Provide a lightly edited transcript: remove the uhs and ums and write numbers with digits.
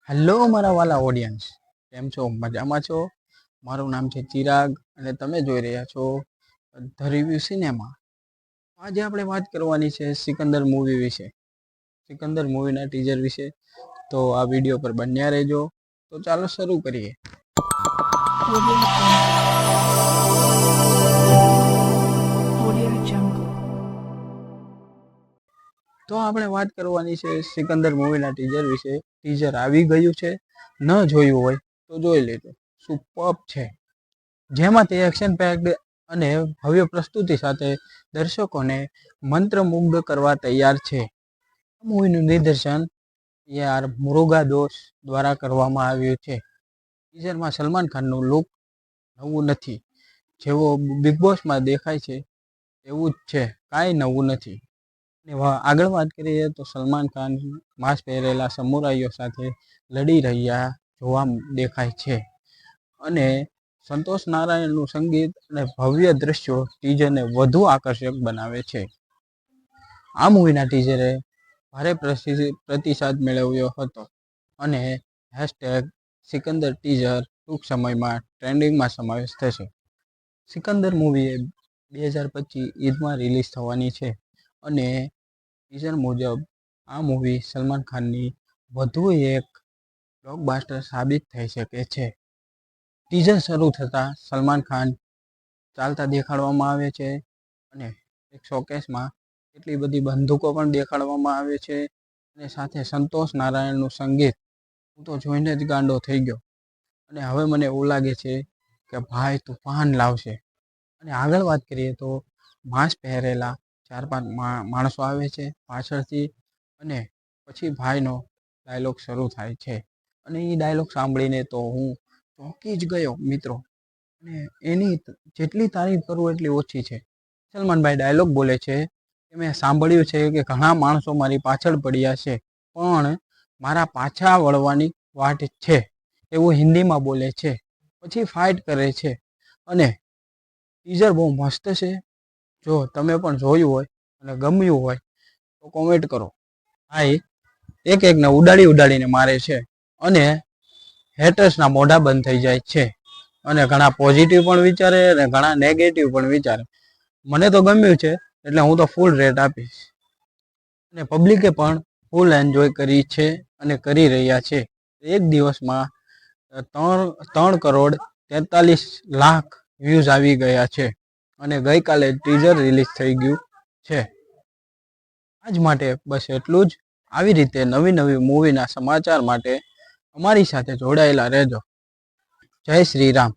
Hello મારા વાલા audience, કેમ છો? મજામાં છો? મારું નામ છે ચિરાગ અને તમે જોઈ રહ્યા છો ધ રિવ્યુ સિનેમા. આજે આપણે વાત કરવાની છે સિકંદર મૂવી વિશે, સિકંદર મૂવીના ટીઝર વિશે. તો આ વિડીયો પર બન્યા રહેજો. તો ચાલો શરૂ કરીએ. તો આપણે વાત કરવાની છે સિકંદર મૂવીના ટીઝર વિશે. ટીઝર આવી ગયું છે, ન જોયું હોય તો જોઈ લેજો. સુપર્બ છે, જેમાં તે એક્શન પેક્ડ અને ભવ્ય પ્રસ્તુતિ સાથે દર્શકોને મંત્રમુગ્ધ કરવા તૈયાર છે. આ મૂવીનું નિર્દેશન મુરુગાદોસ દ્વારા કરવામાં આવ્યું છે. ટીઝરમાં સલમાન ખાનનું લુક નવું નથી, જેવો બિગ બોસમાં દેખાય છે એવું જ છે, કાંઈ નવું નથી. આગળ વાત કરીએ તો સલમાન ખાન માસ્ક પહેરેલા સમુરાઈઓ સાથે લડી રહ્યા જોવા દેખાય છે અને સંતોષ નારાયણનું સંગીત અને ભવ્ય દ્રશ્યો ટીઝરને વધુ આકર્ષક બનાવે છે. આ મૂવીના ટીઝરે ભારે પ્રતિસાદ મેળવ્યો હતો અને હેશટેગ સિકંદર ટીઝર ટૂંક સમયમાં ટ્રેન્ડિંગમાં સમાવેશ થશે. સિકંદર મૂવી 2025 ઈદમાં રિલીઝ થવાની છે અને ટીઝર મુજબ આ મૂવી સલમાન ખાનની વધુ એક બ્લોકબસ્ટર સાબિત થઈ શકે છે. ટીઝર શરૂ થતાં સલમાન ખાન ચાલતા દેખાડવામાં આવે છે અને એક શોકેસમાં કેટલી બધી બંદૂકો પણ દેખાડવામાં આવે છે અને સાથે સંતોષ નારાયણનું સંગીત. હું તો જોઈને જ ગાંડો થઈ ગયો અને હવે મને એવું લાગે છે કે ભાઈ તુફાન લાવશે. અને આગળ વાત કરીએ તો માસ્ક પહેરેલા 4-5 માણસો આવે છે પાછળથી અને પછી ભાઈનો ડાયલોગ શરૂ થાય છે અને એ ડાયલોગ સાંભળીને તો હું ચોંકી જ ગયો મિત્રો. અને એની જેટલી તારીફ કરું એટલી ઓછી છે. સલમાનભાઈ ડાયલોગ બોલે છે કે મેં સાંભળ્યું છે કે ઘણા માણસો મારી પાછળ પડ્યા છે, પણ મારા પાછા વળવાની વાટ છે, એવું હિન્દીમાં બોલે છે. પછી ફાઇટ કરે છે અને ટીઝર બહુ મસ્ત છે. જો તમે પણ જોયું હોય અને ગમ્યું હોય તો કોમેન્ટ કરો. ભાઈ એકને ઉડાડીને મારે છે અને હેટર્સના મોઢા બંધ થઈ જાય છે અને ઘણા પોઝિટિવ પણ વિચારે અને ઘણા નેગેટિવ પણ વિચારે. મને તો ગમ્યું છે એટલે હું તો ફૂલ રેટ આપીશ અને પબ્લિકે પણ ફૂલ એન્જોય કરી છે અને કરી રહ્યા છે. એક દિવસમાં 3,43,00,000 વ્યૂઝ આવી ગયા છે અને ગઈકાલે ટીઝર રિલીઝ થઈ ગયું છે. આજ માટે બસ એટલું જ. આવી રીતે નવી મૂવીના સમાચાર માટે અમારી સાથે જોડાયેલા રહેજો. જય શ્રી રામ.